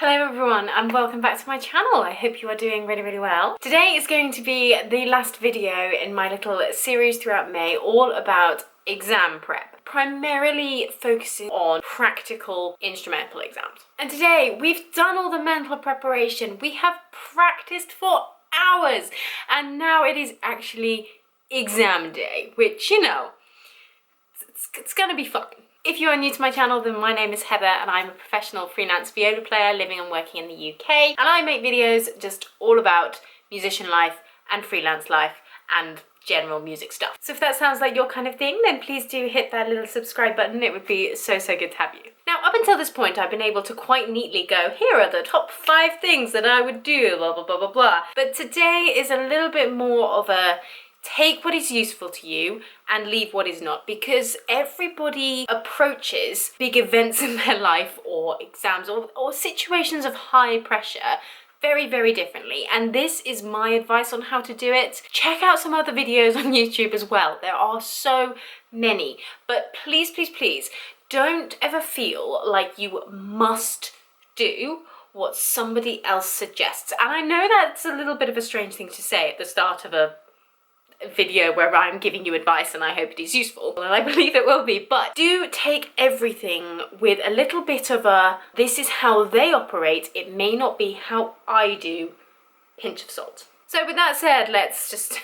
Hello everyone and welcome back to my channel. I hope you are doing really well. Today is going to be the last video in my little series throughout May all about exam prep, primarily focusing on practical instrumental exams. And today we've done all the mental preparation, we have practiced for hours, and now it is actually exam day, which, you know, it's gonna be fun. If you are new to my channel, then my name is Heather and I'm a professional freelance viola player living and working in the UK, and I make videos just all about musician life and freelance life and general music stuff. So if that sounds like your kind of thing, then please do hit that little subscribe button. It would be so good to have you. Now, up until this point, I've been able to quite neatly go, here are the top 5 things that I would do, blah blah blah blah blah. But today is a little bit more of a take what is useful to you and leave what is not, because everybody approaches big events in their life or exams or situations of high pressure very differently, and this is my advice on how to do it. Check out some other videos on YouTube as well. There are so many, but please don't ever feel like you must do what somebody else suggests. And I know that's a little bit of a strange thing to say at the start of a video where I'm giving you advice, and I hope it is useful, and I believe it will be, but do take everything with a little bit of a, this is how they operate, it may not be how I do, pinch of salt. So with that said, let's just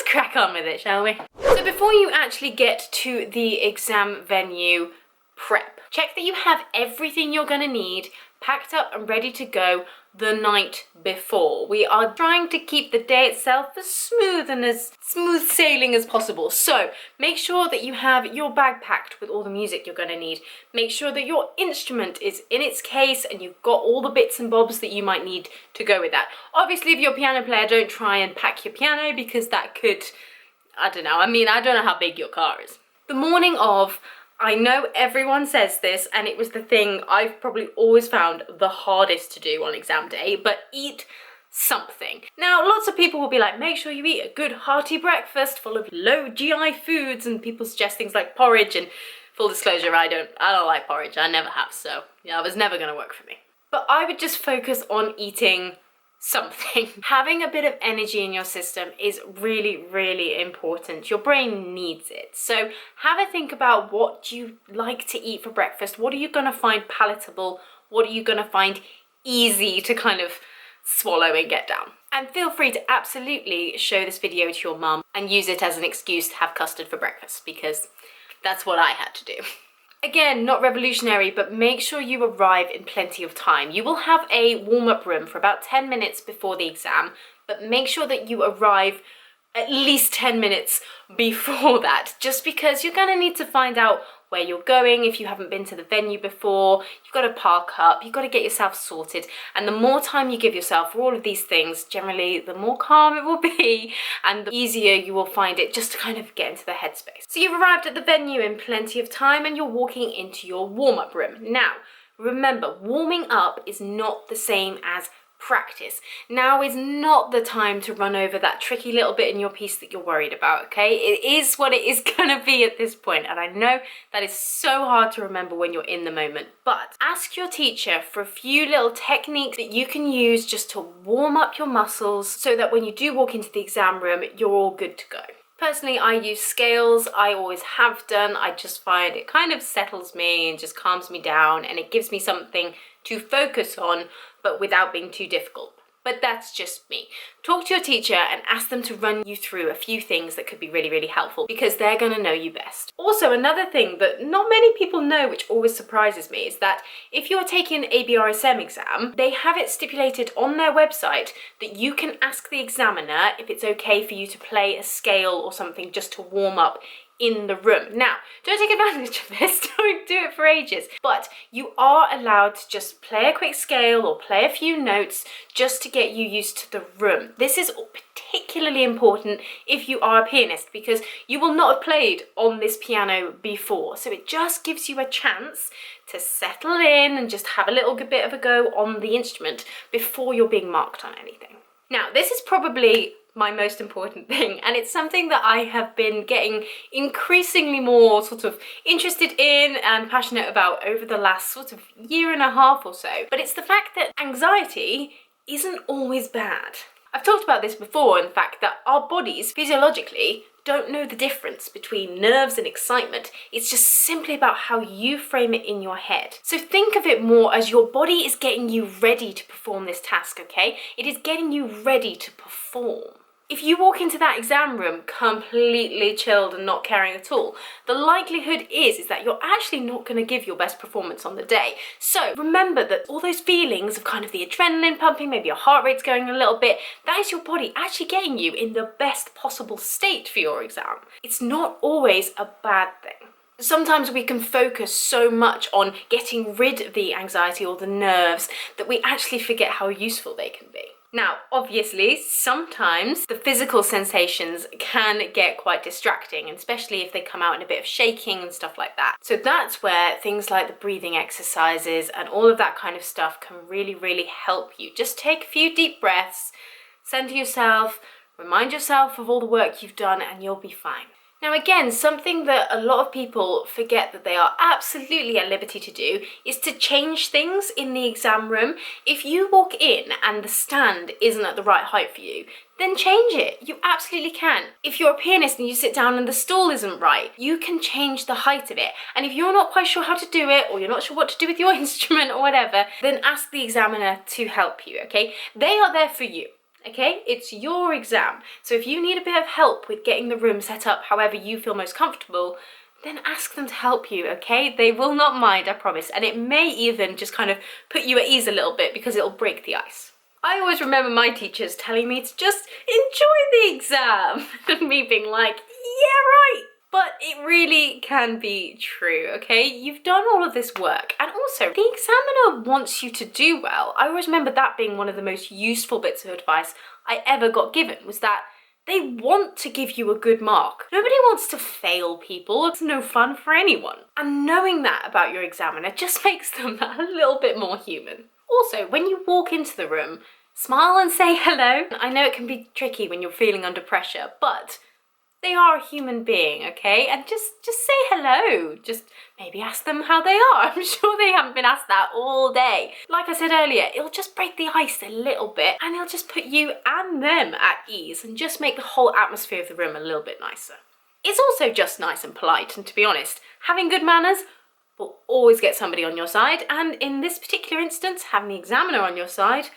crack on with it, shall we? So before you actually get to the exam venue prep, check that you have everything you're gonna need packed up and ready to go the night before. We are trying to keep the day itself as smooth and as smooth sailing as possible. So make sure that you have your bag packed with all the music you're going to need. Make sure that your instrument is in its case and you've got all the bits and bobs that you might need to go with that. Obviously, if you're a piano player, don't try and pack your piano, because that could, I don't know, I don't know how big your car is. The morning of, I know everyone says this, and it was the thing I've probably always found the hardest to do on exam day, but eat something. Now, lots of people will be like, make sure you eat a good hearty breakfast full of low GI foods, and people suggest things like porridge, and full disclosure, I don't like porridge, I never have, so yeah, it was never gonna work for me. But I would just focus on eating something. Having a bit of energy in your system is really important. Your brain needs it. So have a think about what you like to eat for breakfast. What are you going to find palatable? What are you going to find easy to kind of swallow and get down? And feel free to absolutely show this video to your mum and use it as an excuse to have custard for breakfast, because that's what I had to do. Again, not revolutionary, but make sure you arrive in plenty of time. You will have a warm-up room for about 10 minutes before the exam, but make sure that you arrive at least 10 minutes before that, just because you're going to need to find out where you're going if you haven't been to the venue before. You've got to park up, you've got to get yourself sorted, and the more time you give yourself for all of these things, generally the more calm it will be and the easier you will find it just to kind of get into the headspace. So you've arrived at the venue in plenty of time and you're walking into your warm-up room. Now, remember, warming up is not the same as practice. Now is not the time to run over that tricky little bit in your piece that you're worried about, okay? It is what it is gonna be at this point, and I know that is so hard to remember when you're in the moment, but ask your teacher for a few little techniques that you can use just to warm up your muscles so that when you do walk into the exam room, you're all good to go. Personally, I use scales. I always have done. I just find it kind of settles me and just calms me down, and it gives me something to focus on, but without being too difficult. But that's just me. Talk to your teacher and ask them to run you through a few things that could be really helpful, because they're going to know you best. Also, another thing that not many people know, which always surprises me, is that if you're taking an ABRSM exam, they have it stipulated on their website that you can ask the examiner if it's okay for you to play a scale or something just to warm up in the room. Now, don't take advantage of this, don't do it for ages, but you are allowed to just play a quick scale or play a few notes just to get you used to the room. This is particularly important if you are a pianist, because you will not have played on this piano before, so it just gives you a chance to settle in and just have a little bit of a go on the instrument before you're being marked on anything. Now, this is probably my most important thing, and it's something that I have been getting increasingly more sort of interested in and passionate about over the last sort of year and a half or so. But it's the fact that anxiety isn't always bad. I've talked about this before, in fact, that our bodies physiologically don't know the difference between nerves and excitement. It's just simply about how you frame it in your head. So think of it more as your body is getting you ready to perform this task, okay? It is getting you ready to perform. If you walk into that exam room completely chilled and not caring at all, the likelihood is that you're actually not going to give your best performance on the day. So remember that all those feelings of kind of the adrenaline pumping, maybe your heart rate's going a little bit, that is your body actually getting you in the best possible state for your exam. It's not always a bad thing. Sometimes we can focus so much on getting rid of the anxiety or the nerves that we actually forget how useful they can be. Now, obviously, sometimes the physical sensations can get quite distracting, especially if they come out in a bit of shaking and stuff like that. So that's where things like the breathing exercises and all of that kind of stuff can really, really help you. Just take a few deep breaths, center yourself, remind yourself of all the work you've done, and you'll be fine. Now again, something that a lot of people forget that they are absolutely at liberty to do is to change things in the exam room. If you walk in and the stand isn't at the right height for you, then change it. You absolutely can. If you're a pianist and you sit down and the stool isn't right, you can change the height of it. And if you're not quite sure how to do it, or you're not sure what to do with your instrument or whatever, then ask the examiner to help you, okay? They are there for you. Okay, it's your exam. So if you need a bit of help with getting the room set up however you feel most comfortable, then ask them to help you, okay? They will not mind, I promise. And it may even just kind of put you at ease a little bit because it'll break the ice. I always remember my teachers telling me to just enjoy the exam and me being like, yeah, right. But it really can be true, okay? You've done all of this work, and also the examiner wants you to do well. I always remember that being one of the most useful bits of advice I ever got given, was that they want to give you a good mark. Nobody wants to fail people. It's no fun for anyone. And knowing that about your examiner just makes them a little bit more human. Also, when you walk into the room, smile and say hello. I know it can be tricky when you're feeling under pressure, but they are a human being, okay? And just say hello. Just maybe ask them how they are. I'm sure they haven't been asked that all day. Like I said earlier, it'll just break the ice a little bit, and it'll just put you and them at ease and just make the whole atmosphere of the room a little bit nicer. It's also just nice and polite, and to be honest, having good manners will always get somebody on your side, and in this particular instance, having the examiner on your side,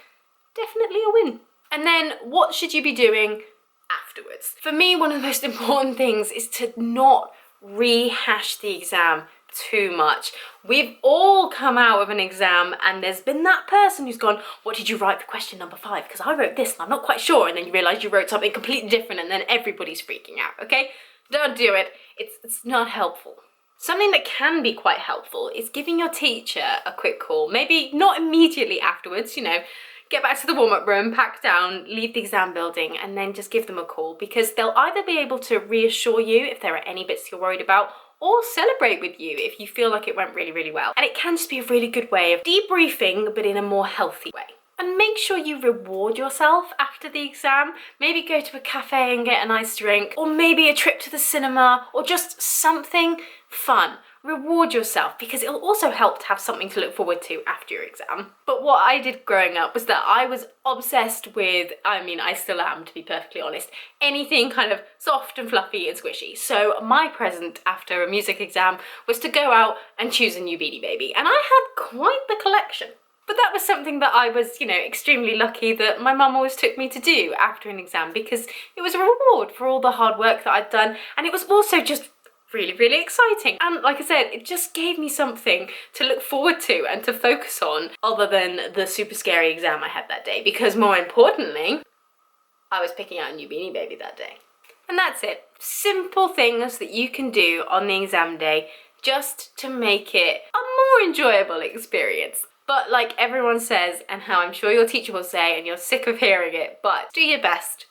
definitely a win. And then what should you be doing afterwards? For me, one of the most important things is to not rehash the exam too much. We've all come out of an exam and there's been that person who's gone, what did you write for question number 5? Because I wrote this and I'm not quite sure, and then you realise you wrote something completely different and then everybody's freaking out, okay? Don't do it. It's not helpful. Something that can be quite helpful is giving your teacher a quick call, maybe not immediately afterwards, you know, get back to the warm-up room, pack down, leave the exam building, and then just give them a call, because they'll either be able to reassure you if there are any bits you're worried about, or celebrate with you if you feel like it went really, really well. And it can just be a really good way of debriefing, but in a more healthy way. And make sure you reward yourself after the exam. Maybe go to a cafe and get a nice drink, or maybe a trip to the cinema, or just something fun. Reward yourself, because it'll also help to have something to look forward to after your exam. But what I did growing up was that I was obsessed with, I still am, to be perfectly honest, anything kind of soft and fluffy and squishy. So my present after a music exam was to go out and choose a new Beanie Baby. And I had quite the collection. But that was something that I was, extremely lucky that my mum always took me to do after an exam, because it was a reward for all the hard work that I'd done. And it was also just really, really exciting. And like I said, it just gave me something to look forward to and to focus on, other than the super scary exam I had that day, because more importantly, I was picking out a new Beanie Baby that day. And that's it. Simple things that you can do on the exam day just to make it a more enjoyable experience. But like everyone says, and how I'm sure your teacher will say, and you're sick of hearing it, but do your best.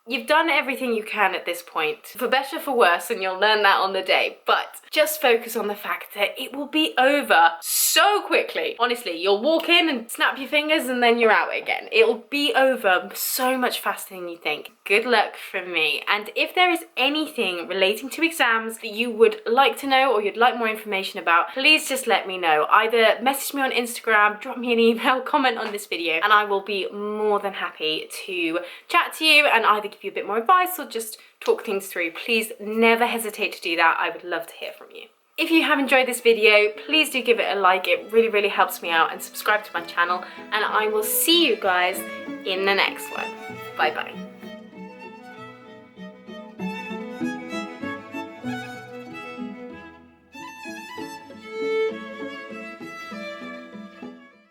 You've done everything you can at this point, for better, for worse, and you'll learn that on the day, but just focus on the fact that it will be over so quickly. Honestly, you'll walk in and snap your fingers and then you're out again. It'll be over so much faster than you think. Good luck from me. And if there is anything relating to exams that you would like to know or you'd like more information about, please just let me know. Either message me on Instagram, drop me an email, comment on this video, and I will be more than happy to chat to you and either give you a bit more advice or just talk things through. Please never hesitate to do that. I would love to hear from you. If you have enjoyed this video, please do give it a like. It really, really helps me out, and subscribe to my channel, and I will see you guys in the next one. Bye bye.